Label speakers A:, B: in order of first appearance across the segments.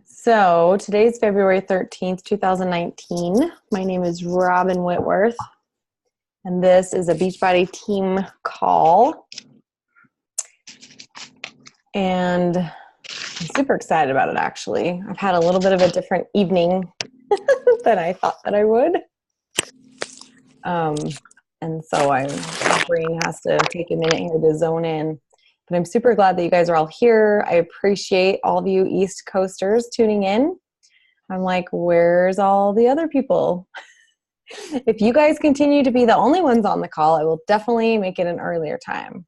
A: So today's February 13th, 2019. My name is Robyn Whitworth, and this is a Beachbody team call. And I'm super excited about it, actually. I've had a little bit of a different evening than I thought that I would. And so my brain has to take a minute here to zone in. But I'm super glad that you guys are all here. I appreciate all of you East Coasters tuning in. I'm like, where's all the other people? If you guys continue to be the only ones on the call, I will definitely make it an earlier time.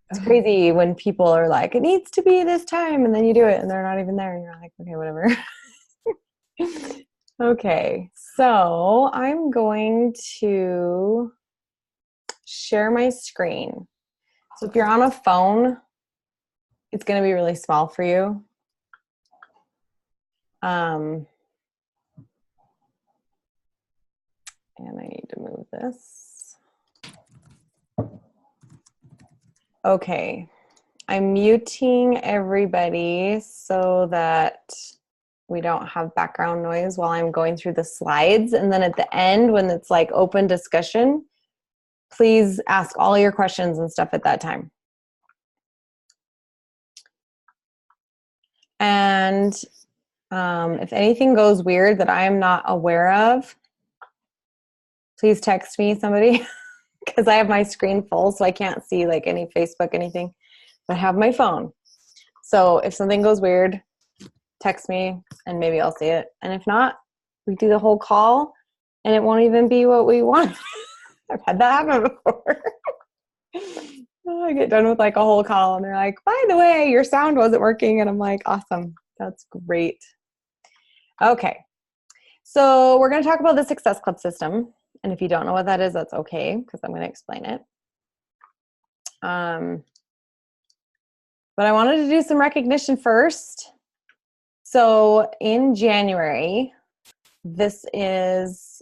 A: It's crazy when people are like, it needs to be this time, and then you do it and they're not even there and you're like, okay, whatever. Okay, so I'm going to share my screen. So if you're on a phone, it's going to be really small for you. And I need to move this. Okay, I'm muting everybody so that we don't have background noise while I'm going through the slides. And then at the end, when it's like open discussion, please ask all your questions and stuff at that time. And if anything goes weird that I am not aware of, please text me, somebody, because I have my screen full, so I can't see like any Facebook, anything, but I have my phone. So if something goes weird, text me and maybe I'll see it. And if not, we do the whole call and it won't even be what we want. I've had that happen before. I get done with like a whole call and they're like, by the way, your sound wasn't working. And I'm like, awesome. That's great. Okay. So we're going to talk about the Success Club system. And if you don't know what that is, that's okay, because I'm going to explain it. But I wanted to do some recognition first. So in January, this is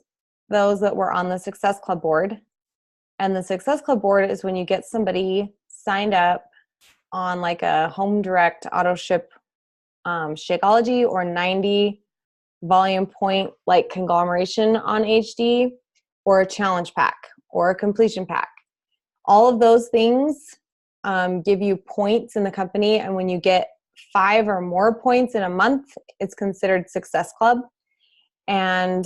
A: those that were on the Success Club board. And the Success Club board is when you get somebody signed up on like a home direct auto ship Shakeology or 90 volume point like conglomeration on HD, or a challenge pack or a completion pack. All of those things give you points in the company, and when you get 5 or more points in a month, it's considered Success Club. And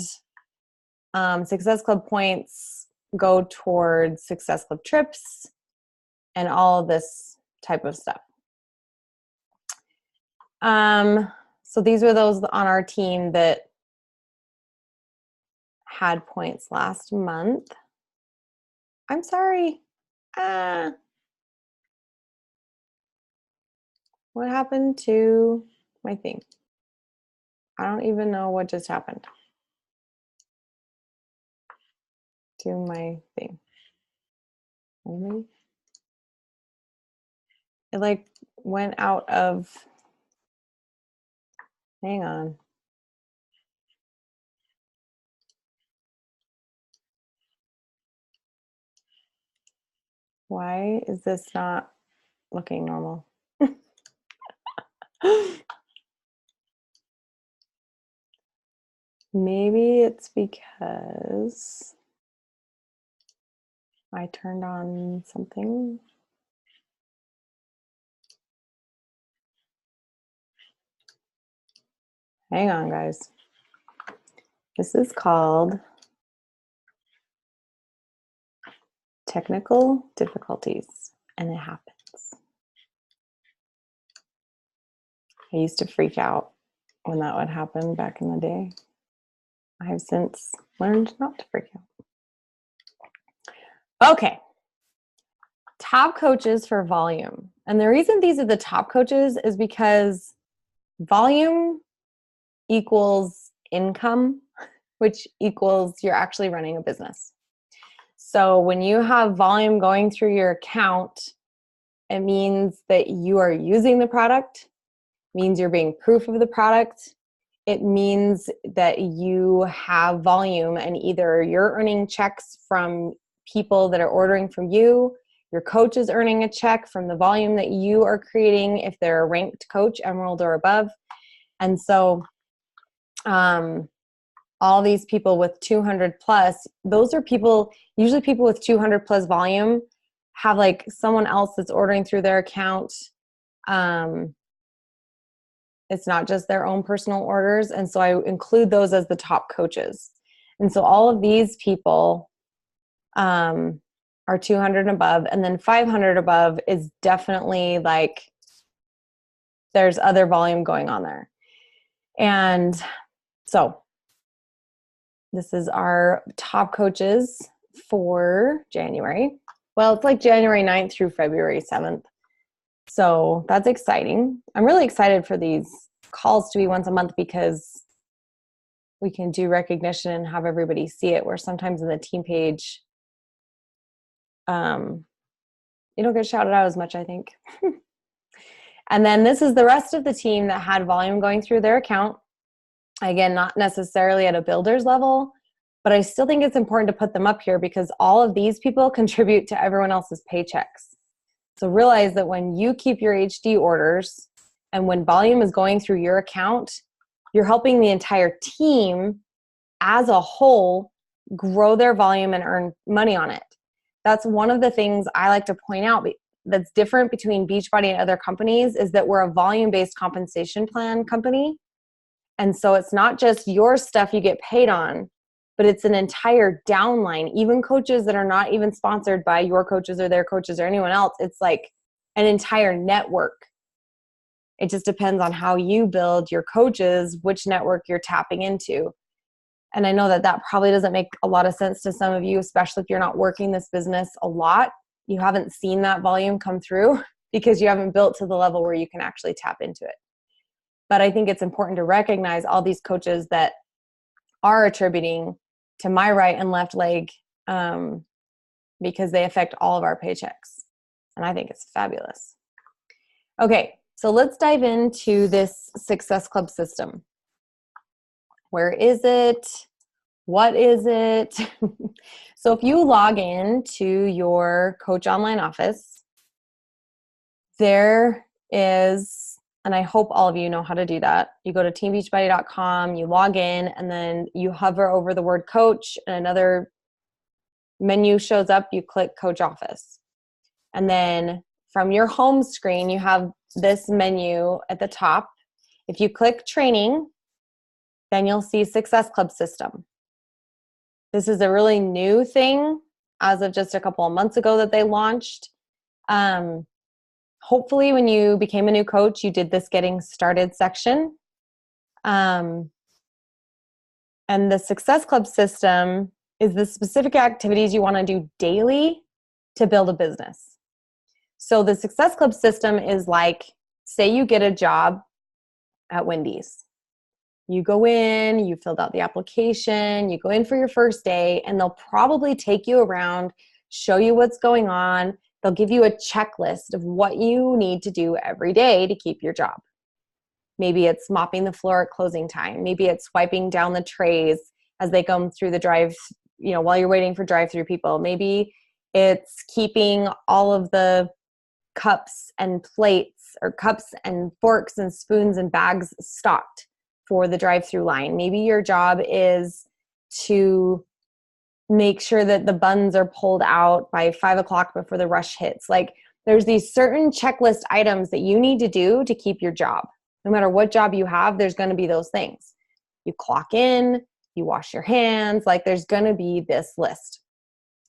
A: Success Club points go towards Success Club trips and all of this type of stuff. So these were those on our team that had points last month. I'm sorry. What happened to my thing? I don't even know what just happened to my thing. Maybe it like went out of, hang on. Why is this not looking normal? Maybe it's because I turned on something. Hang on, guys. This is called technical difficulties, and it happens. I used to freak out when that would happen back in the day. I have since learned not to freak out. Okay. Top coaches for volume. And the reason these are the top coaches is because volume equals income, which equals you're actually running a business. So when you have volume going through your account, it means that you are using the product, means you're being proof of the product. It means that you have volume and either you're earning checks from people that are ordering from you, Your coach is earning a check from the volume that you are creating if they're a ranked coach, Emerald or above. And so all these people with 200 plus, those are people, usually people with 200 plus volume have like someone else that's ordering through their account. It's not just their own personal orders. And so I include those as the top coaches. And so all of these people are 200 and above. And then 500 above is definitely like there's other volume going on there. And so this is our top coaches for January. Well, it's like January 9th through February 7th. So that's exciting. I'm really excited for these calls to be once a month because we can do recognition and have everybody see it, where sometimes in the team page, you don't get shouted out as much, I think. And then this is the rest of the team that had volume going through their account. Again, not necessarily at a builder's level, but I still think it's important to put them up here because all of these people contribute to everyone else's paychecks. So realize that when you keep your HD orders and when volume is going through your account, you're helping the entire team as a whole grow their volume and earn money on it. That's one of the things I like to point out that's different between Beachbody and other companies is that we're a volume-based compensation plan company. And so it's not just your stuff you get paid on, but it's an entire downline. Even coaches that are not even sponsored by your coaches or their coaches or anyone else, it's like an entire network. It just depends on how you build your coaches, which network you're tapping into. And I know that that probably doesn't make a lot of sense to some of you, especially if you're not working this business a lot. You haven't seen that volume come through because you haven't built to the level where you can actually tap into it. But I think it's important to recognize all these coaches that are attributing to my right and left leg because they affect all of our paychecks. And I think it's fabulous. Okay, so let's dive into this Success Club system. Where is it? What is it? So if you log in to your Coach Online office, there is, and I hope all of you know how to do that. You go to teambeachbody.com, you log in, and then you hover over the word coach, and another menu shows up. You click Coach Office. And then from your home screen, you have this menu at the top. If you click Training, then you'll see Success Club System. This is a really new thing as of just a couple of months ago that they launched. Hopefully when you became a new coach, you did this getting started section. And the Success Club system is the specific activities you want to do daily to build a business. So the Success Club system is like, say you get a job at Wendy's. You go in, you filled out the application, you go in for your first day, and they'll probably take you around, show you what's going on. They'll give you a checklist of what you need to do every day to keep your job. Maybe it's mopping the floor at closing time. Maybe it's wiping down the trays as they come through the while you're waiting for drive-through people. Maybe it's keeping all of the cups and plates or cups and forks and spoons and bags stocked for the drive-through line. Maybe your job is to make sure that the buns are pulled out by 5 o'clock before the rush hits. Like there's these certain checklist items that you need to do to keep your job. No matter what job you have, there's going to be those things. You clock in, you wash your hands, like there's going to be this list.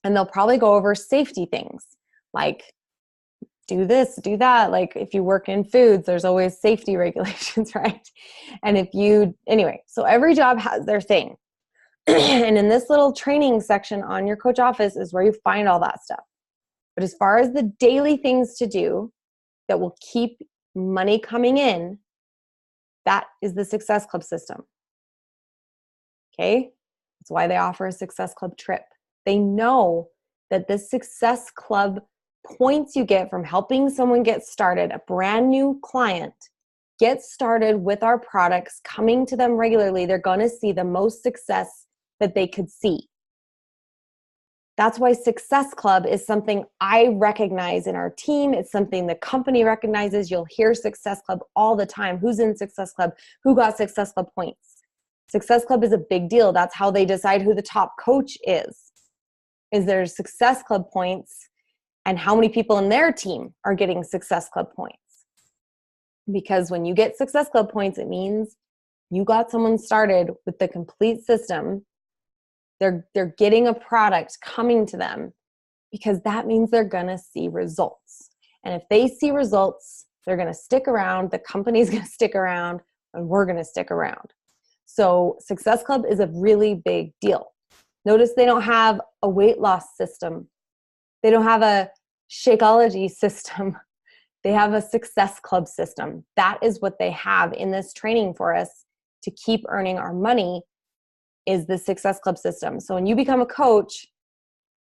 A: And they'll probably go over safety things like do this, do that. Like if you work in foods, there's always safety regulations, right? And so every job has their thing. And in this little training section on your Coach Office is where you find all that stuff. But as far as the daily things to do that will keep money coming in, that is the Success Club system. Okay? That's why they offer a Success Club trip. They know that this Success Club points you get from helping someone get started, a brand new client, get started with our products, coming to them regularly, they're going to see the most success that they could see. That's why Success Club is something I recognize in our team. It's something the company recognizes. You'll hear Success Club all the time. Who's in Success Club? Who got Success Club points? Success Club is a big deal. That's how they decide who the top coach is their Success Club points and how many people in their team are getting Success Club points. Because when you get Success Club points, it means you got someone started with the complete system. They're getting a product coming to them because that means they're going to see results. And if they see results, they're going to stick around, the company's going to stick around, and we're going to stick around. So Success Club is a really big deal. Notice they don't have a weight loss system. They don't have a Shakeology system. They have a Success Club system. That is what they have in this training for us to keep earning our money, is the Success Club system. So when you become a coach,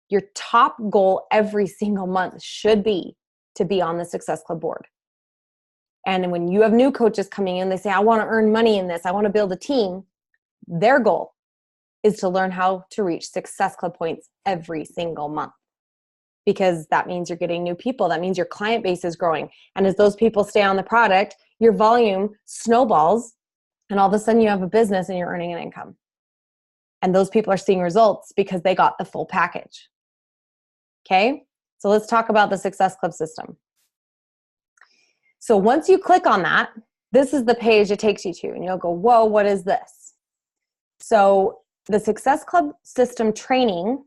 A: your top goal every single month should be to be on the Success Club board. And when you have new coaches coming in, they say, I want to earn money in this. I want to build a team. Their goal is to learn how to reach Success Club points every single month, because that means you're getting new people. That means your client base is growing. And as those people stay on the product, your volume snowballs, and all of a sudden you have a business and you're earning an income. And those people are seeing results because they got the full package. Okay? So let's talk about the Success Club system. So once you click on that, this is the page it takes you to. And you'll go, whoa, what is this? So the Success Club system training,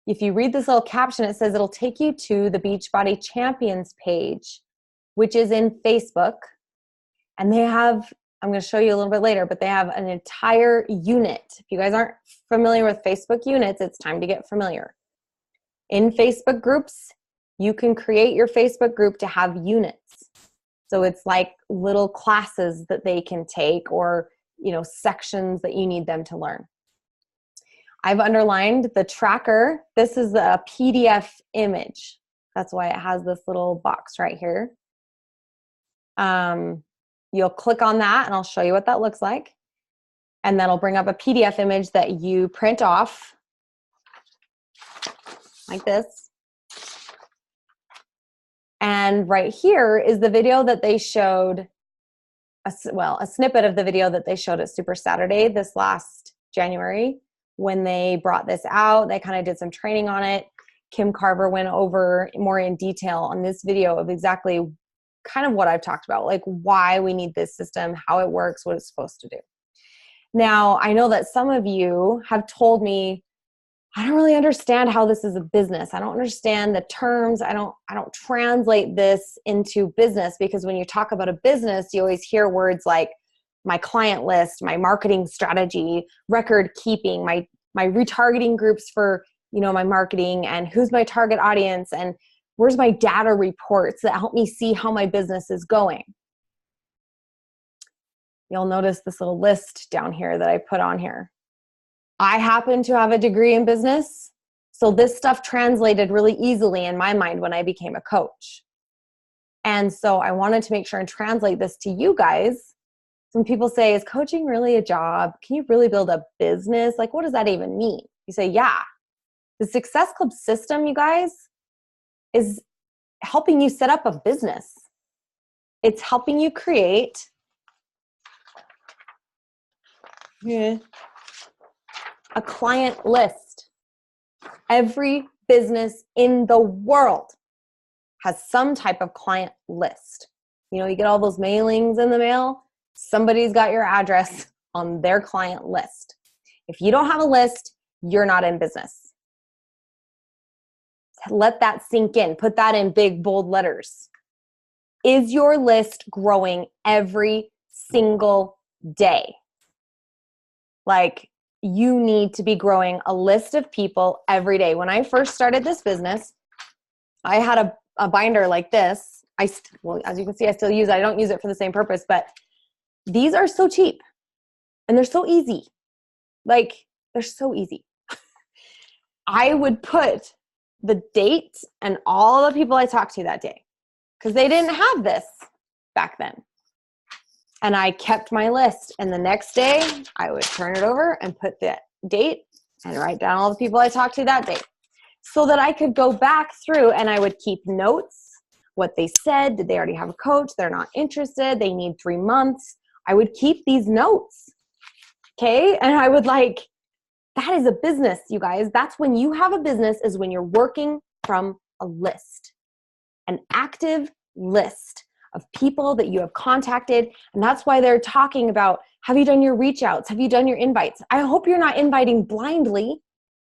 A: if you read this little caption, it says it'll take you to the Beachbody Champions page, which is in Facebook. And they have, I'm going to show you a little bit later, but they have an entire unit. If you guys aren't familiar with Facebook units, it's time to get familiar. In Facebook groups, you can create your Facebook group to have units. So it's like little classes that they can take, or, sections that you need them to learn. I've underlined the tracker. This is a PDF image. That's why it has this little box right here. You'll click on that and I'll show you what that looks like. And that'll bring up a PDF image that you print off like this. And right here is the video that they showed, a snippet of the video that they showed at Super Saturday this last January when they brought this out. They kind of did some training on it. Kim Carver went over more in detail on this video of exactly kind of what I've talked about, like why we need this system, how it works, what it's supposed to do. Now, I know that some of you have told me, I don't really understand how this is a business. I don't understand the terms. I don't translate this into business, because when you talk about a business, you always hear words like my client list, my marketing strategy, record keeping, my retargeting groups for, my marketing, and who's my target audience, and where's my data reports that help me see how my business is going. You'll notice this little list down here that I put on here. I happen to have a degree in business, so this stuff translated really easily in my mind when I became a coach. And so I wanted to make sure and translate this to you guys. Some people say, is coaching really a job? Can you really build a business? Like, what does that even mean? You say, yeah. The Success Club system, you guys, is helping you set up a business. It's helping you create a client list. Every business in the world has some type of client list. You get all those mailings in the mail. Somebody's got your address on their client list. If you don't have a list, you're not in business. Let that sink in. Put that in big, bold letters. Is your list growing every single day? Like, you need to be growing a list of people every day. When I first started this business, I had a binder like this. As you can see, I still use it. I don't use it for the same purpose, but these are so cheap and they're so easy. Like, they're so easy. I would put the date and all the people I talked to that day, because they didn't have this back then. And I kept my list, and the next day I would turn it over and put the date and write down all the people I talked to that day. so that I could go back through and I would keep notes, what they said. Did they already have a coach? They're not interested. They need 3 months. I would keep these notes. Okay. And I would that is a business, you guys. That's when you have a business, is when you're working from a list, an active list of people that you have contacted. And that's why they're talking about, have you done your reach outs? Have you done your invites? I hope you're not inviting blindly,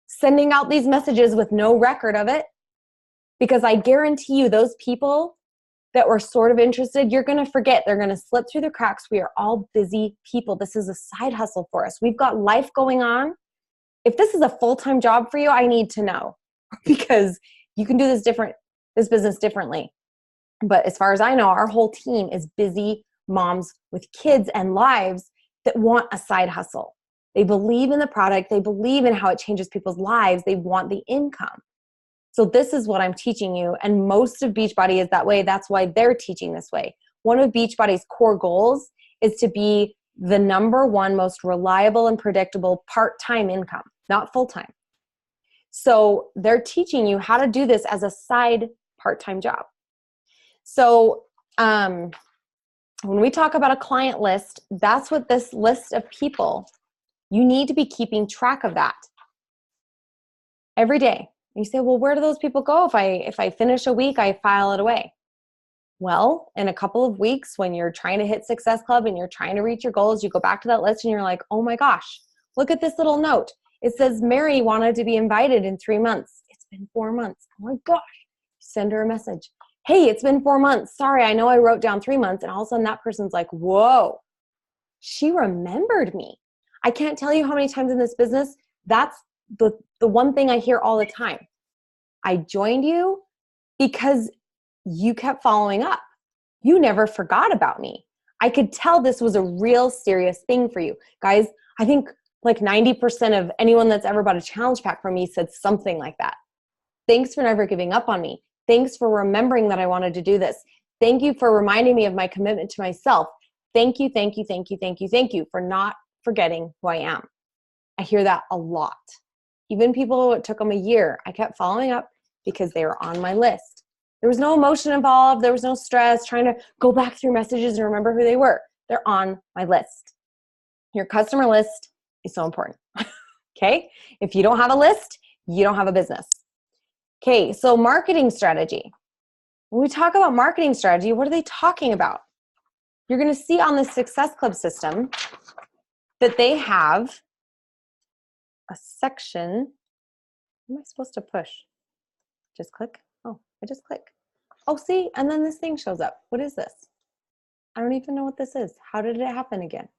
A: sending out these messages with no record of it, because I guarantee you those people that were sort of interested, you're going to forget. They're going to slip through the cracks. We are all busy people. This is a side hustle for us. We've got life going on. If this is a full-time job for you, I need to know, because you can do this business differently. But as far as I know, our whole team is busy moms with kids and lives that want a side hustle. They believe in the product. They believe in how it changes people's lives. They want the income. So this is what I'm teaching you. And most of Beachbody is that way. That's why they're teaching this way. One of Beachbody's core goals is to be the number one most reliable and predictable part-time income, not full-time. So they're teaching you how to do this as a side part-time job. So when we talk about a client list, that's what this list of people, you need to be keeping track of that every day. You say, well, where do those people go? If I finish a week, I file it away. Well, in a couple of weeks, when you're trying to hit Success Club and you're trying to reach your goals, you go back to that list and you're like, oh my gosh, look at this little note. It says Mary wanted to be invited in 3 months. It's been 4 months. Oh my gosh. Send her a message. Hey, it's been 4 months. Sorry, I know I wrote down 3 months. And all of a sudden that person's like, whoa, she remembered me. I can't tell you how many times in this business, that's the one thing I hear all the time. I joined you because you kept following up. You never forgot about me. I could tell this was a real serious thing for you. Guys, I think 90% of anyone that's ever bought a challenge pack from me said something like that. Thanks for never giving up on me. Thanks for remembering that I wanted to do this. Thank you for reminding me of my commitment to myself. Thank you, thank you, thank you, thank you, thank you for not forgetting who I am. I hear that a lot. Even people, it took them a year. I kept following up because they were on my list. There was no emotion involved. There was no stress trying to go back through messages and remember who they were. They're on my list. Your customer list is so important. Okay? If you don't have a list, you don't have a business. Okay, so marketing strategy. When we talk about marketing strategy, what are they talking about? You're going to see on the Success Club system that they have a section. What am I supposed to push? Just click? Oh, I just click. Oh, see? And then this thing shows up. What is this? I don't even know what this is. How did it happen again?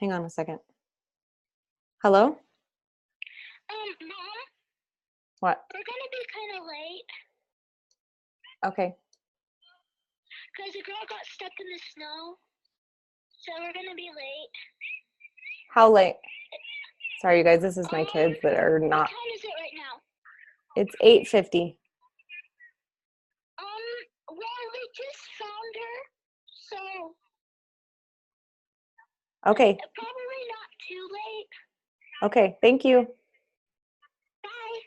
A: Hang on a second. Hello?
B: Mom,
A: What?
B: we're gonna be kind of late
A: Okay.
B: because the girl got stuck in the snow, so we're gonna be late.
A: How late? Sorry, you guys. This is my kids that are not.
B: What time is it right now?
A: It's 8:50.
B: Well, we just found her, so
A: Okay.
B: probably not too late.
A: Okay. Thank you.
B: Bye.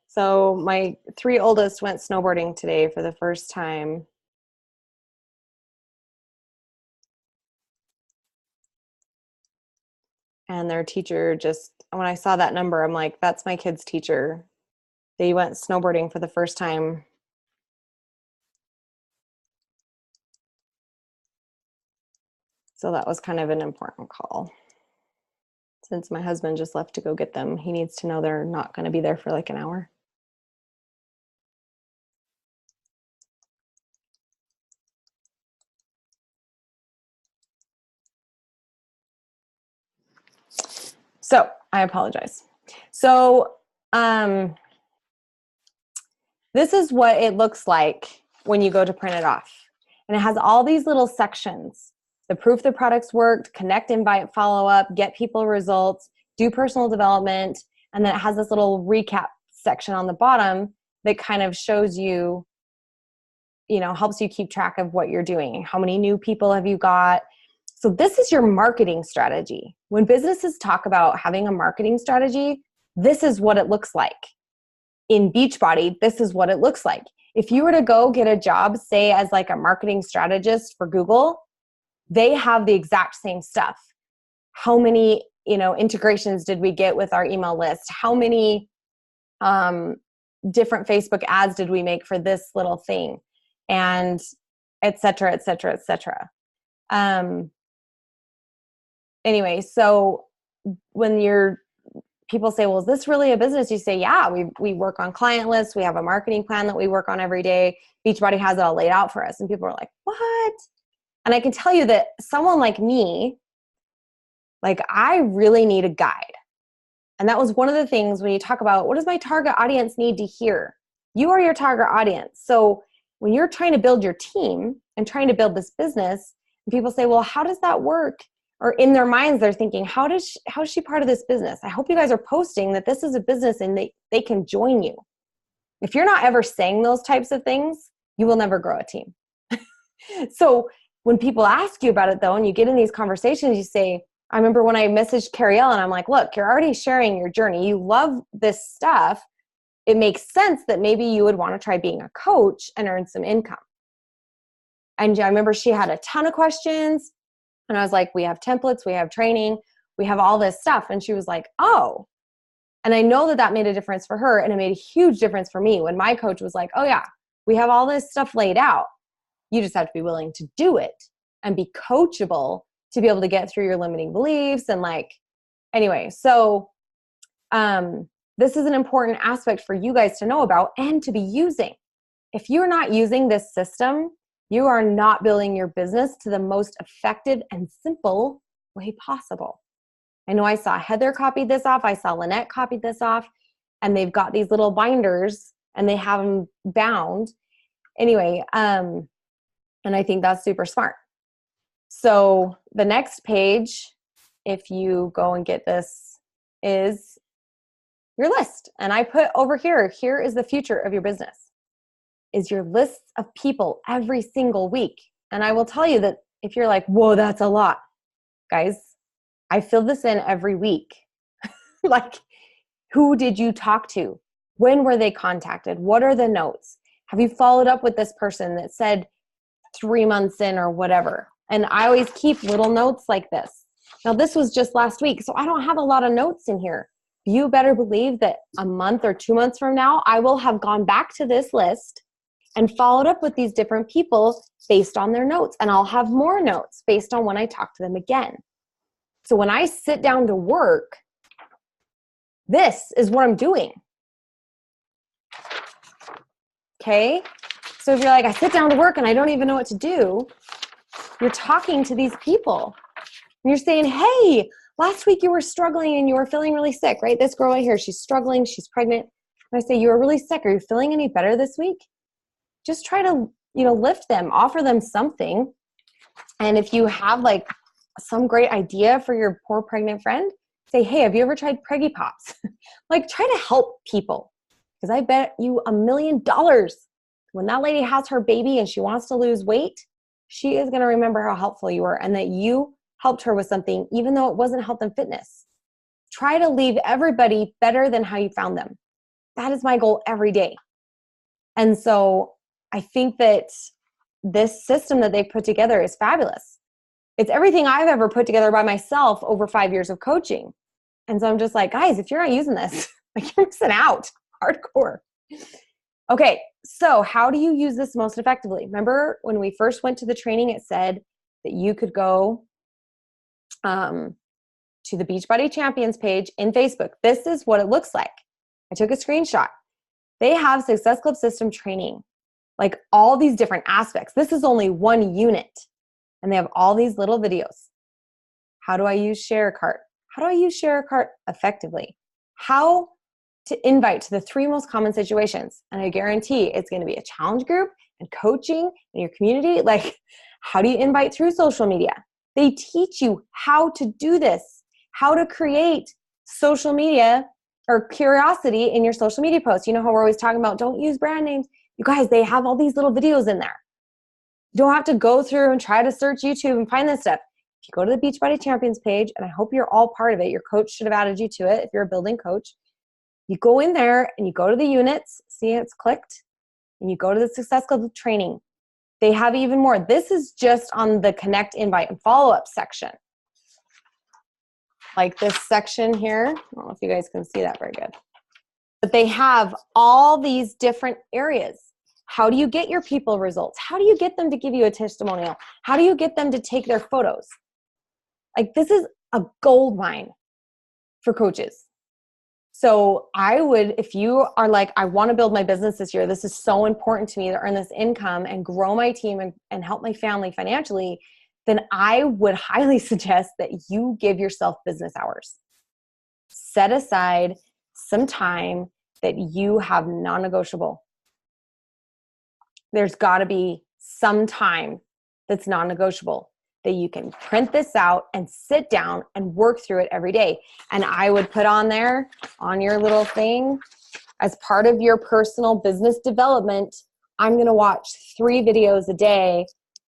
A: So my 3 oldest went snowboarding today for the first time. And their teacher when I saw that number, I'm like, that's my kid's teacher. They went snowboarding for the first time. So that was kind of an important call. Since my husband just left to go get them, he needs to know they're not going to be there for like an hour. So I apologize. So this is what it looks like when you go to print it off. And it has all these little sections. The proof the products worked, connect, invite, follow up, get people results, do personal development. And then it has this little recap section on the bottom that kind of shows you helps you keep track of what you're doing. How many new people have you got? So this is your marketing strategy. When businesses talk about having a marketing strategy, this is what it looks like. In Beachbody, this is what it looks like. If you were to go get a job, say as like a marketing strategist for Google, they have the exact same stuff. How many, integrations did we get with our email list? How many different Facebook ads did we make for this little thing? And et cetera, et cetera, et cetera. Anyway, so when people say, well, is this really a business? You say, yeah, we work on client lists. We have a marketing plan that we work on every day. Beachbody has it all laid out for us. And people are like, what? And I can tell you that someone like me, like I really need a guide. And that was one of the things when you talk about what does my target audience need to hear? You are your target audience. So when you're trying to build your team and trying to build this business, and people say, well, how does that work? Or in their minds, they're thinking, how is she part of this business? I hope you guys are posting that this is a business and they can join you. If you're not ever saying those types of things, you will never grow a team. So when people ask you about it though, and you get in these conversations, you say, I remember when I messaged Carrie Ellen, I'm like, look, you're already sharing your journey. You love this stuff. It makes sense that maybe you would want to try being a coach and earn some income. And I remember she had a ton of questions. And I was like, we have templates, we have training, we have all this stuff. And she was like, oh. And I know that made a difference for her. And it made a huge difference for me when my coach was like, oh yeah, we have all this stuff laid out. You just have to be willing to do it and be coachable to be able to get through your limiting beliefs. And anyway, so this is an important aspect for you guys to know about and to be using. If you're not using this system, you are not building your business to the most effective and simple way possible. I know I saw Heather copied this off. I saw Lynette copied this off, and they've got these little binders and they have them bound. Anyway, and I think that's super smart. So the next page, if you go and get this, is your list. And I put over here is the future of your business. Is your lists of people every single week. And I will tell you that if you're like, whoa, that's a lot. Guys, I fill this in every week. Like, who did you talk to? When were they contacted? What are the notes? Have you followed up with this person that said 3 months in or whatever? And I always keep little notes like this. Now, this was just last week, so I don't have a lot of notes in here. You better believe that a month or 2 months from now, I will have gone back to this list and followed up with these different people based on their notes. And I'll have more notes based on when I talk to them again. So when I sit down to work, this is what I'm doing. Okay? So if you're like, I sit down to work and I don't even know what to do, you're talking to these people. And you're saying, hey, last week you were struggling and you were feeling really sick, right? This girl right here, she's struggling, she's pregnant. And I say, you were really sick. Are you feeling any better this week? Just try to, lift them, offer them something. And if you have some great idea for your poor pregnant friend, say, hey, have you ever tried Preggy Pops? Try to help people. Because I bet you $1 million when that lady has her baby and she wants to lose weight, she is going to remember how helpful you were and that you helped her with something, even though it wasn't health and fitness. Try to leave everybody better than how you found them. That is my goal every day. And so I think that this system that they've put together is fabulous. It's everything I've ever put together by myself over 5 years of coaching. And so I'm just like, guys, if you're not using this, you're missing out. Hardcore. Okay, so how do you use this most effectively? Remember when we first went to the training, it said that you could go to the Beachbody Champions page in Facebook. This is what it looks like. I took a screenshot. They have Success Club System training, all these different aspects. This is only one unit, and they have all these little videos. How do I use Share a Cart? How do I use Share a Cart effectively? How to invite to the 3 most common situations. And I guarantee it's going to be a challenge group and coaching in your community. How do you invite through social media? They teach you how to do this, how to create social media or curiosity in your social media posts. You know how we're always talking about don't use brand names. You guys, they have all these little videos in there. You don't have to go through and try to search YouTube and find this stuff. If you go to the Beachbody Champions page, and I hope you're all part of it, your coach should have added you to it if you're a building coach. You go in there and you go to the units, see it's clicked, and you go to the Success Club training. They have even more. This is just on the connect, invite, and follow-up section. Like this section here. I don't know if you guys can see that very good. But they have all these different areas. How do you get your people results? How do you get them to give you a testimonial? How do you get them to take their photos? Like, this is a gold mine for coaches. So I would, if you are like, I want to build my business this year, this is so important to me to earn this income and grow my team and help my family financially, then I would highly suggest that you give yourself business hours. Set aside some time that you have non-negotiable. There's got to be some time that's non-negotiable that you can print this out and sit down and work through it every day. And I would put on there, on your little thing, as part of your personal business development, I'm going to watch 3 videos a day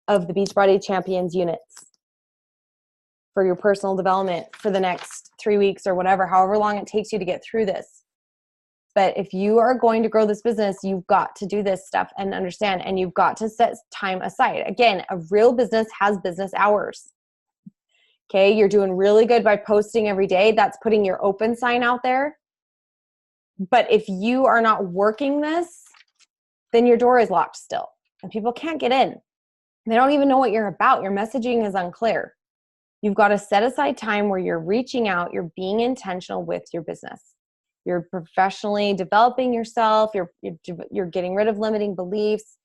A: of the Beachbody Champions units for your personal development for the next 3 weeks or whatever, however long it takes you to get through this. But if you are going to grow this business, you've got to do this stuff and understand, and you've got to set time aside. Again, a real business has business hours. Okay, you're doing really good by posting every day. That's putting your open sign out there. But if you are not working this, then your door is locked still, and people can't get in. They don't even know what you're about. Your messaging is unclear. You've got to set aside time where you're reaching out, you're being intentional with your business. You're professionally developing yourself. You're getting rid of limiting beliefs,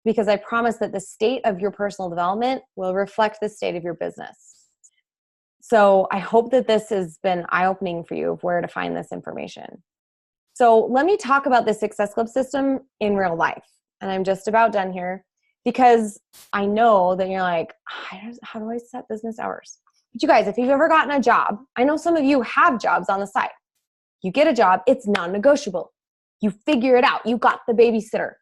A: because I promise that the state of your personal development will reflect the state of your business. So I hope that this has been eye-opening for you of where to find this information. So let me talk about the Success Club system in real life. And I'm just about done here, because I know that you're like, how do I set business hours? But you guys, if you've ever gotten a job, I know some of you have jobs on the side. You get a job, it's non-negotiable. You figure it out. You got the babysitter.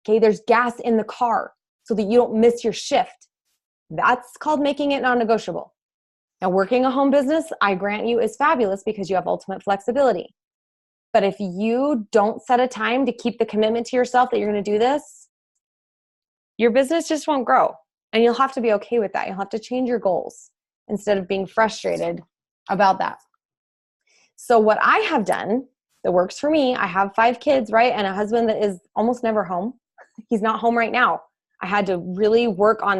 A: Okay, there's gas in the car so that you don't miss your shift. That's called making it non-negotiable. Now, working a home business, I grant you, is fabulous because you have ultimate flexibility. But if you don't set a time to keep the commitment to yourself that you're going to do this, your business just won't grow. And you'll have to be okay with that. You'll have to change your goals instead of being frustrated about that. So what I have done that works for me, I have 5 kids, right? And a husband that is almost never home. He's not home right now. I had to really work on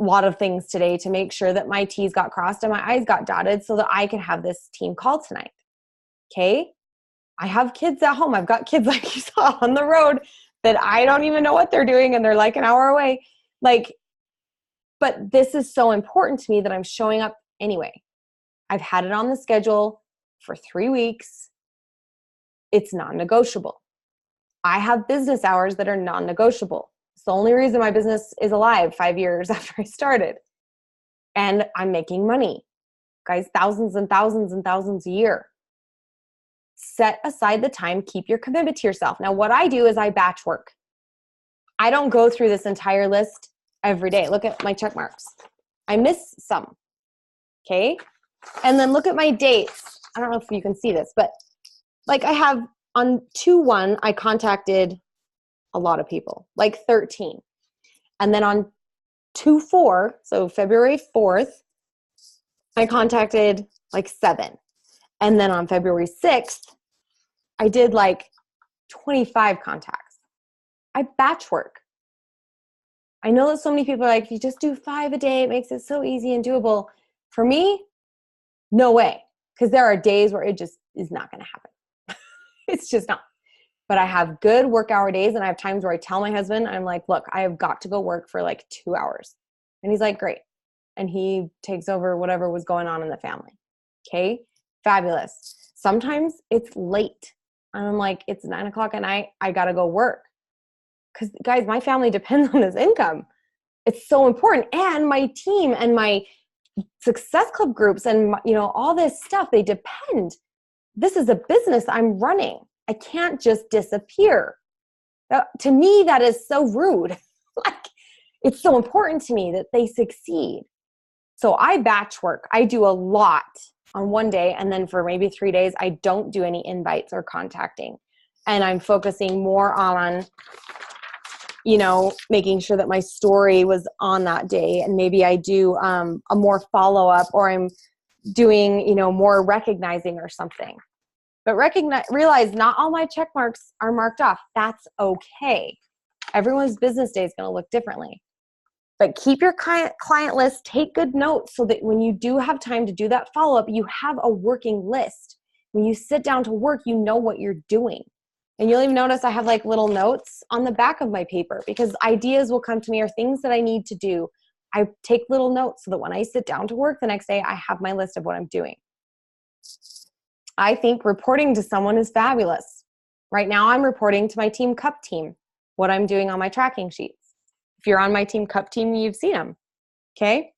A: a lot of things today to make sure that my T's got crossed and my I's got dotted so that I could have this team call tonight. Okay? I have kids at home. I've got kids like you saw on the road that I don't even know what they're doing, and they're like an hour away. But this is so important to me that I'm showing up anyway. I've had it on the schedule for 3 weeks. It's non-negotiable. I have business hours that are non-negotiable. It's the only reason my business is alive 5 years after I started. And I'm making money. Guys, thousands and thousands and thousands a year. Set aside the time, keep your commitment to yourself. Now, what I do is I batch work. I don't go through this entire list every day. Look at my check marks. I miss some. Okay? And then look at my dates. I don't know if you can see this, but like I have on 2/1, I contacted a lot of people, like 13. And then on 2/4, so February 4th, I contacted like 7. And then on February 6th, I did like 25 contacts. I batch work. I know that so many people are like, if you just do 5 a day, it makes it so easy and doable. For me, no way. Because there are days where it just is not going to happen. It's just not. But I have good work hour days, and I have times where I tell my husband, I'm like, look, I have got to go work for like 2 hours. And he's like, great. And he takes over whatever was going on in the family. Okay? Fabulous. Sometimes it's late. And I'm like, it's 9 o'clock at night. I got to go work. Because guys, my family depends on this income. It's so important. And my team and my Success Club groups and all this stuff, they depend. This is a business I'm running. I can't just disappear. To me, that is so rude. Like, it's so important to me that they succeed. So I batch work. I do a lot on one day, and then for maybe 3 days, I don't do any invites or contacting. And I'm focusing more on, making sure that my story was on that day. And maybe I do a more follow-up, or I'm doing, more recognizing or something. But realize not all my check marks are marked off. That's okay. Everyone's business day is going to look differently. But keep your client list, take good notes so that when you do have time to do that follow-up, you have a working list. When you sit down to work, you know what you're doing. And you'll even notice I have like little notes on the back of my paper, because ideas will come to me, or things that I need to do. I take little notes so that when I sit down to work the next day, I have my list of what I'm doing. I think reporting to someone is fabulous. Right now, I'm reporting to my Team Cup team what I'm doing on my tracking sheets. If you're on my Team Cup team, you've seen them. Okay?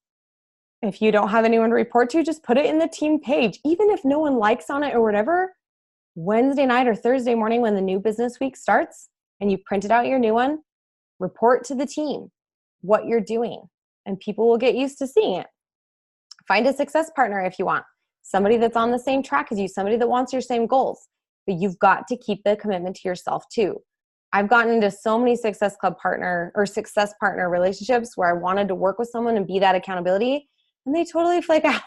A: If you don't have anyone to report to, just put it in the team page. Even if no one likes on it or whatever, Wednesday night or Thursday morning when the new business week starts and you printed out your new one, report to the team what you're doing, and people will get used to seeing it. Find a success partner if you want. Somebody that's on the same track as you, somebody that wants your same goals. But you've got to keep the commitment to yourself too. I've gotten into so many success partner relationships where I wanted to work with someone and be that accountability, and they totally flake out.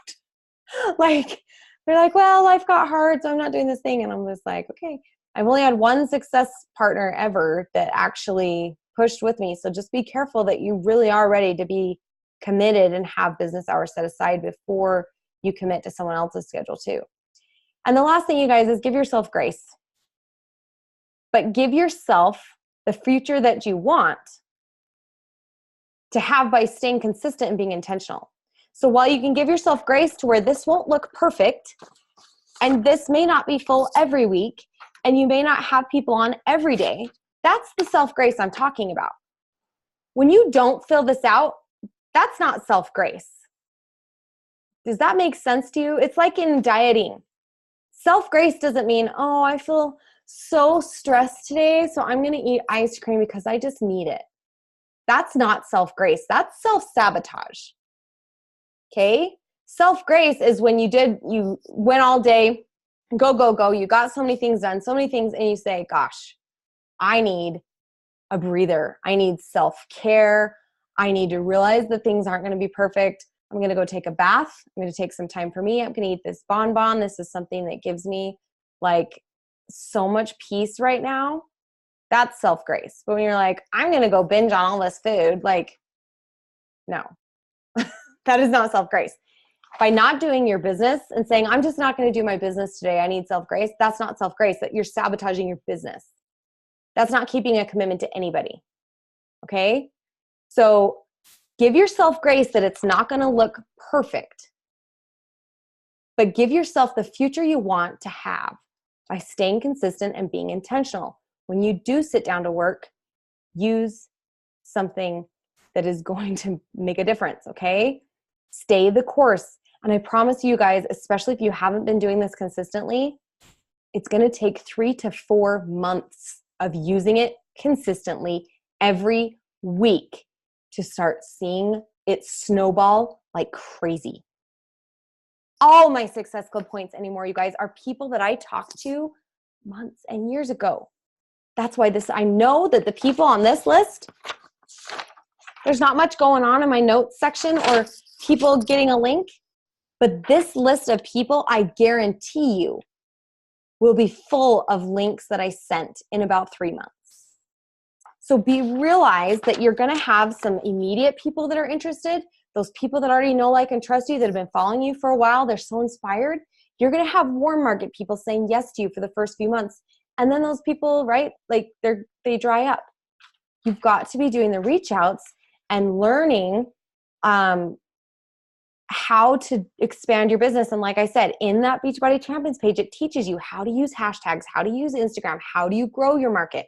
A: Like, they're like, well, life got hard, so I'm not doing this thing. And I'm just like, okay. I've only had one success partner ever that actually pushed with me. So just be careful that you really are ready to be committed and have business hours set aside before you commit to someone else's schedule too. And the last thing, you guys, is give yourself grace. But give yourself the future that you want to have by staying consistent and being intentional. So while you can give yourself grace to where this won't look perfect, and this may not be full every week, and you may not have people on every day, that's the self-grace I'm talking about. When you don't fill this out, that's not self-grace. Does that make sense to you? It's like in dieting. Self-grace doesn't mean, oh, I feel so stressed today, so I'm going to eat ice cream because I just need it. That's not self-grace. That's self-sabotage. Okay? Self-grace is when you went all day, go, you got so many things done, and you say, gosh, I need a breather. I need self-care. I need to realize that things aren't going to be perfect. I'm going to go take a bath. I'm going to take some time for me. I'm going to eat this bonbon. This is something that gives me like so much peace right now. That's self-grace. But when you're like, I'm going to go binge on all this food, like, no, that is not self-grace. By not doing your business and saying, I'm just not going to do my business today, I need self-grace, that's not self-grace. That you're sabotaging your business. That's not keeping a commitment to anybody. Okay? So give yourself grace that it's not going to look perfect, but give yourself the future you want to have by staying consistent and being intentional. When you do sit down to work, use something that is going to make a difference, okay? Stay the course. And I promise you guys, especially if you haven't been doing this consistently, it's going to take 3 to 4 months of using it consistently every week to start seeing it snowball like crazy. All my Success Club points anymore, you guys, are people that I talked to months and years ago. That's why I know that the people on this list, there's not much going on in my notes section or people getting a link, but this list of people, I guarantee you, will be full of links that I sent in about 3 months. So realize that you're going to have some immediate people that are interested. Those people that already know, like, and trust you, that have been following you for a while, they're so inspired. You're going to have warm market people saying yes to you for the first few months. And then those people, right, like they dry up. You've got to be doing the reach outs and learning how to expand your business. And like I said, in that Beachbody Champions page, it teaches you how to use hashtags, how to use Instagram, how do you grow your market.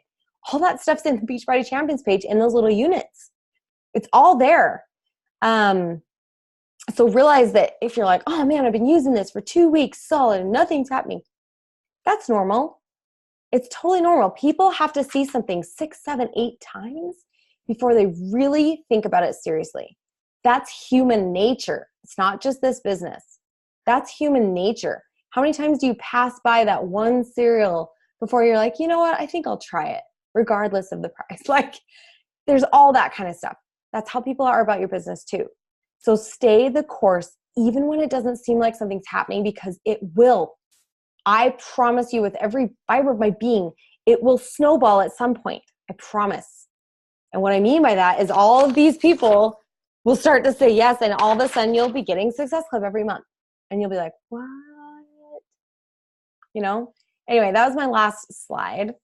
A: All that stuff's in the Beachbody Champions page in those little units. It's all there. So realize that if you're like, oh man, I've been using this for 2 weeks solid and nothing's happening, that's normal. It's totally normal. People have to see something 6, 7, 8 times before they really think about it seriously. That's human nature. It's not just this business. That's human nature. How many times do you pass by that one cereal before you're like, you know what, I think I'll try it, regardless of the price? Like, there's all that kind of stuff. That's how people are about your business too. So stay the course, even when it doesn't seem like something's happening, because it will. I promise you, with every fiber of my being, it will snowball at some point. I promise. And what I mean by that is all of these people will start to say yes, and all of a sudden you'll be getting Success Club every month. And you'll be like, what? You know? Anyway, that was my last slide.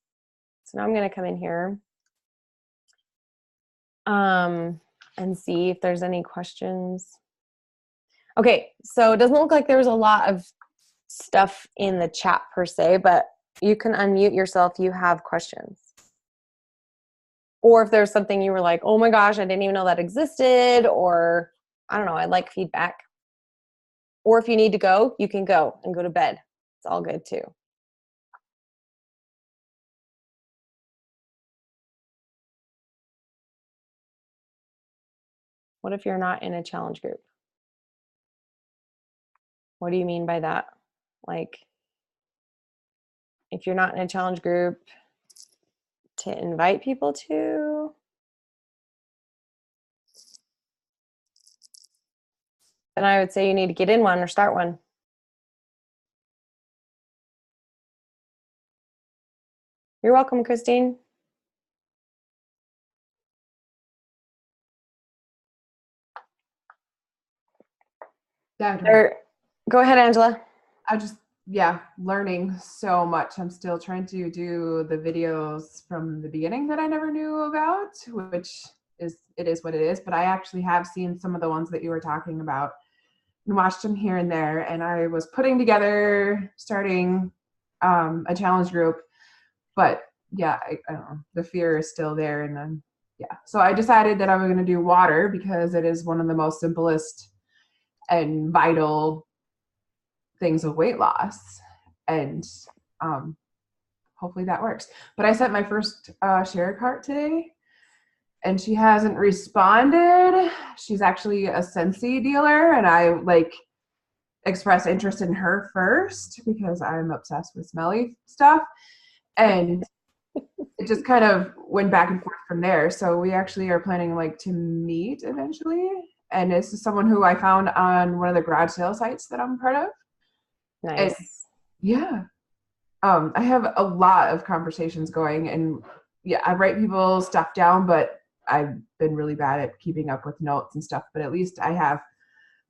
A: So now I'm going to come in here and see if there's any questions. Okay, so it doesn't look like there was a lot of stuff in the chat per se, but you can unmute yourself if you have questions. Or if there's something you were like, oh my gosh, I didn't even know that existed, or I don't know, I'd like feedback. Or if you need to go, you can go and go to bed. It's all good too. What if you're not in a challenge group? What do you mean by that? Like, if you're not in a challenge group, to invite people to? Then I would say you need to get in one or start one. You're welcome, Christine. Go ahead, Angela.
C: Learning so much. I'm still trying to do the videos from the beginning that I never knew about, which is what it is. But I actually have seen some of the ones that you were talking about and watched them here and there. And I was putting together, starting a challenge group, but yeah, I don't know. The fear is still there. And then, so I decided that I was going to do water because it is one of the most simplest and vital things of weight loss, and hopefully that works. But I sent my first share cart today, and she hasn't responded. She's actually a Scentsy dealer, and I expressed interest in her first because I'm obsessed with smelly stuff, and it just kind of went back and forth from there. So we actually are planning to meet eventually, and this is someone who I found on one of the garage sale sites that I'm part of.
A: Nice.
C: And, I have a lot of conversations going, and I write people's stuff down, but I've been really bad at keeping up with notes and stuff. But at least I have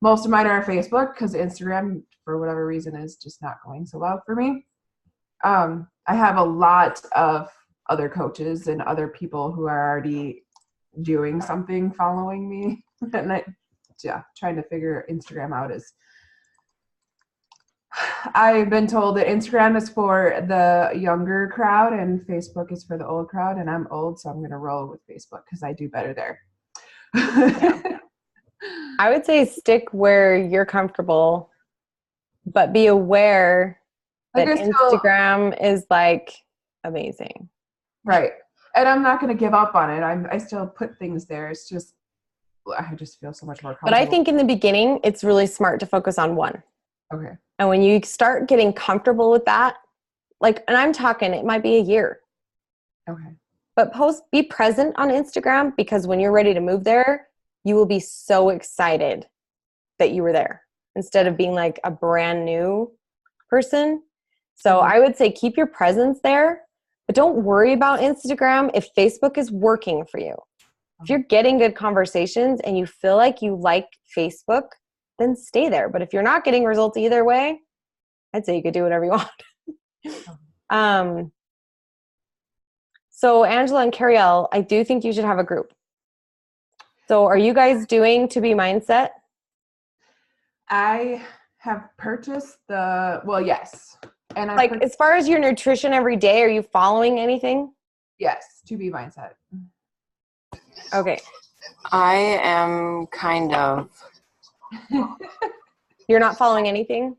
C: most of mine are on Facebook because Instagram, for whatever reason, is just not going so well for me. I have a lot of other coaches and other people who are already doing something following me, and trying to figure Instagram out is. I've been told that Instagram is for the younger crowd and Facebook is for the old crowd, and I'm old, so I'm going to roll with Facebook because I do better there.
A: I would say stick where you're comfortable, but be aware that Instagram is amazing.
C: Right. And I'm not going to give up on it. I still put things there. It's just, I just feel so much more comfortable.
A: But I think in the beginning, it's really smart to focus on one.
C: Okay.
A: And when you start getting comfortable with that, and I'm talking, it might be a year.
C: Okay.
A: But be present on Instagram, because when you're ready to move there, you will be so excited that you were there instead of being a brand new person. So I would say keep your presence there, but don't worry about Instagram if Facebook is working for you. If you're getting good conversations and you feel like you like Facebook, then stay there. But if you're not getting results either way, I'd say you could do whatever you want. So Angela and Cariel, I do think you should have a group. So are you guys doing To Be Mindset?
C: I have purchased yes. And
A: as far as your nutrition every day, are you following anything?
C: Yes, To Be Mindset.
A: Okay.
D: I am kind of.
A: You're not following anything?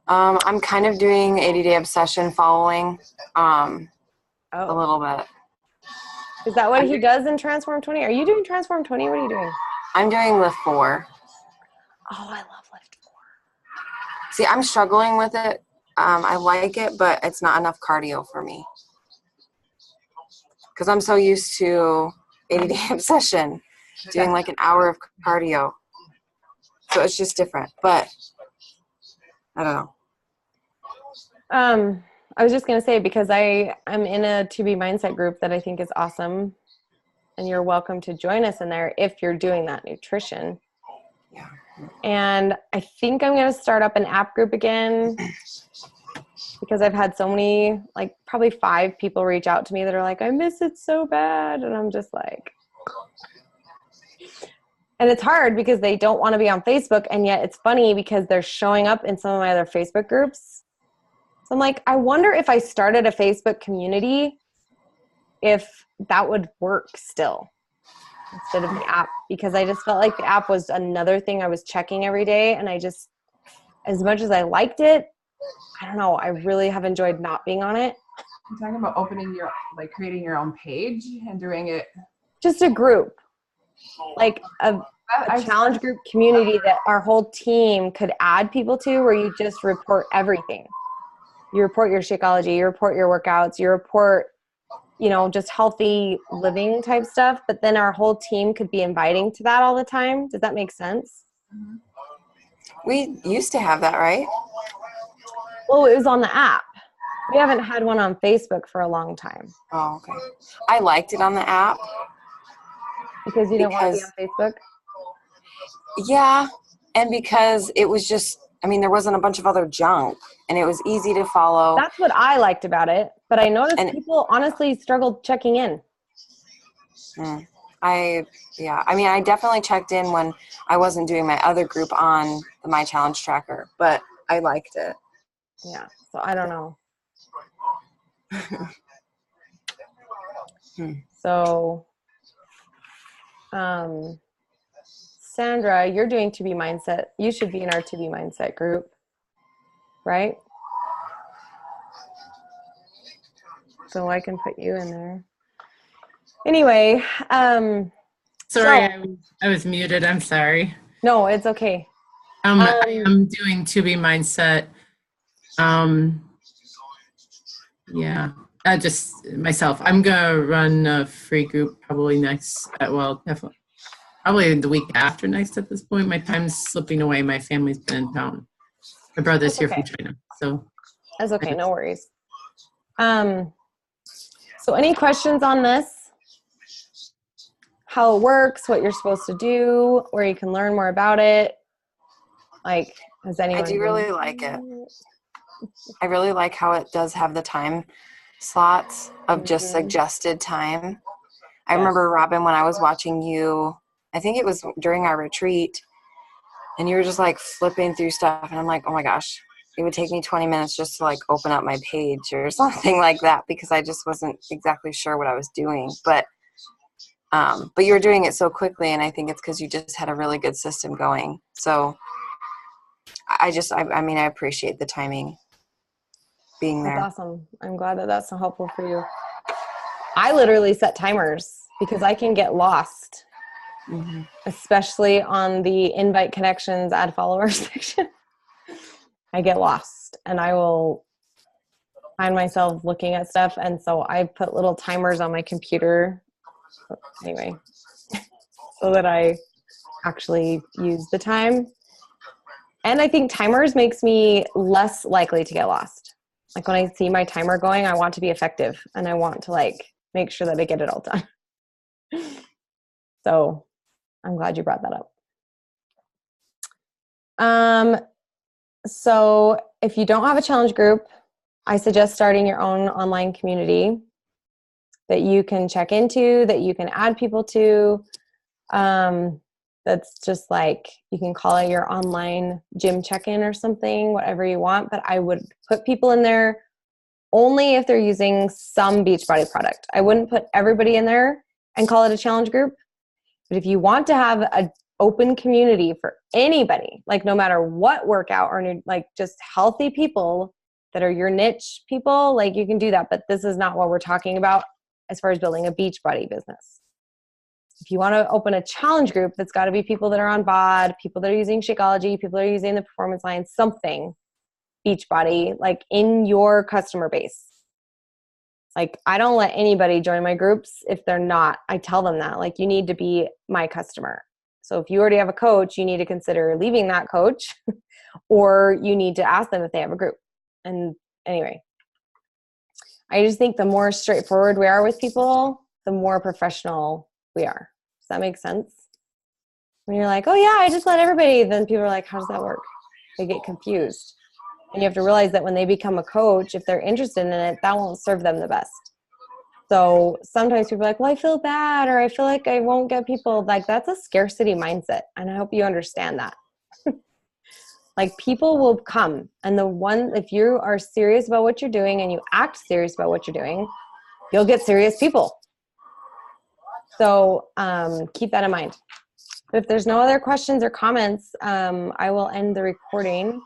D: I'm kind of doing 80-day obsession following a
A: Oh,
D: little bit.
A: is that what he does in Transform 20? Are you doing Transform 20? What are you doing?
D: I'm doing Lift 4.
A: Oh, I love Lift 4.
D: See, I'm struggling with it. I like it, but it's not enough cardio for me. Because I'm so used to 80-day obsession, doing like an hour of cardio. So it's just different. But I don't know.
A: I was just going to say, because I'm in a To Be Mindset group that I think is awesome, and you're welcome to join us in there if you're doing that nutrition.
D: Yeah.
A: And I think I'm going to start up an app group again, because I've had so many, like probably 5 people reach out to me that are like, I miss it so bad. And I'm just like, and it's hard because they don't want to be on Facebook. And yet it's funny because they're showing up in some of my other Facebook groups. So I'm like, I wonder if I started a Facebook community, if that would work still instead of the app, because I just felt like the app was another thing I was checking every day. And I just, as much as I liked it, I don't know, I really have enjoyed not being on it.
C: You're talking about creating your own page and doing it.
A: Just a group, like a challenge group community that our whole team could add people to, where you just report everything. You report your Shakeology, you report your workouts, you report, just healthy living type stuff. But then our whole team could be inviting to that all the time. Does that make sense?
D: We used to have that, right?
A: Well, it was on the app. We haven't had one on Facebook for a long time.
D: Oh, okay. I liked it on the app.
A: Because you didn't want to be on Facebook?
D: Yeah, and because it was just, there wasn't a bunch of other junk, and it was easy to follow.
A: That's what I liked about it. But I noticed people honestly struggled checking in.
D: I definitely checked in when I wasn't doing my other group on the My Challenge tracker, but I liked it.
A: Yeah, so I don't know. So, Sandra, you're doing To Be Mindset. You should be in our To Be Mindset group, right? So I can put you in there. Anyway,
E: sorry, I was muted. I'm sorry.
A: No, it's okay.
E: I am doing To Be Mindset. Yeah, just myself. I'm gonna run a free group probably next. Definitely, probably the week after next. At this point, my time's slipping away. My family's been in town. My brother's here from China, so
A: that's okay. No worries. So any questions on this? How it works, what you're supposed to do, where you can learn more about it? Like, has anyone?
D: I do really like it. I really like how it does have the time slots of just suggested time. I remember, Robyn, when I was watching you, I think it was during our retreat, and you were just like flipping through stuff, and I'm like, oh my gosh, it would take me 20 minutes just to like open up my page or something like that, because I just wasn't exactly sure what I was doing. But you were doing it so quickly, and I think it's because you just had a really good system going. So I appreciate the timing being there.
A: That's awesome. I'm glad that that's so helpful for you. I literally set timers because I can get lost, especially on the invite connections, add followers section. I get lost and I will find myself looking at stuff. And so I put little timers on my computer anyway, so that I actually use the time. And I think timers makes me less likely to get lost. Like when I see my timer going, I want to be effective and I want to like make sure that I get it all done. So I'm glad you brought that up. So if you don't have a challenge group, I suggest starting your own online community that you can check into, that you can add people to. That's just like, you can call it your online gym check-in or something, whatever you want. But I would put people in there only if they're using some Beachbody product. I wouldn't put everybody in there and call it a challenge group. But if you want to have a open community for anybody, like no matter what workout or like just healthy people that are your niche people, like you can do that. But this is not what we're talking about as far as building a Beachbody business. If you want to open a challenge group, that's got to be people that are on BOD, people that are using Shakeology, people that are using the performance line, something Beachbody, like in your customer base. Like I don't let anybody join my groups if they're not. I tell them that, like, you need to be my customer. So if you already have a coach, you need to consider leaving that coach or you need to ask them if they have a group. And anyway, I just think the more straightforward we are with people, the more professional we are. Does that make sense? When you're like, oh yeah, I just let everybody, then people are like, how does that work? They get confused. And you have to realize that when they become a coach, if they're interested in it, that won't serve them the best. So sometimes people are like, well, I feel bad, or I feel like I won't get people. Like, that's a scarcity mindset. And I hope you understand that. Like, people will come. And if you are serious about what you're doing and you act serious about what you're doing, you'll get serious people. So keep that in mind. But if there's no other questions or comments, I will end the recording.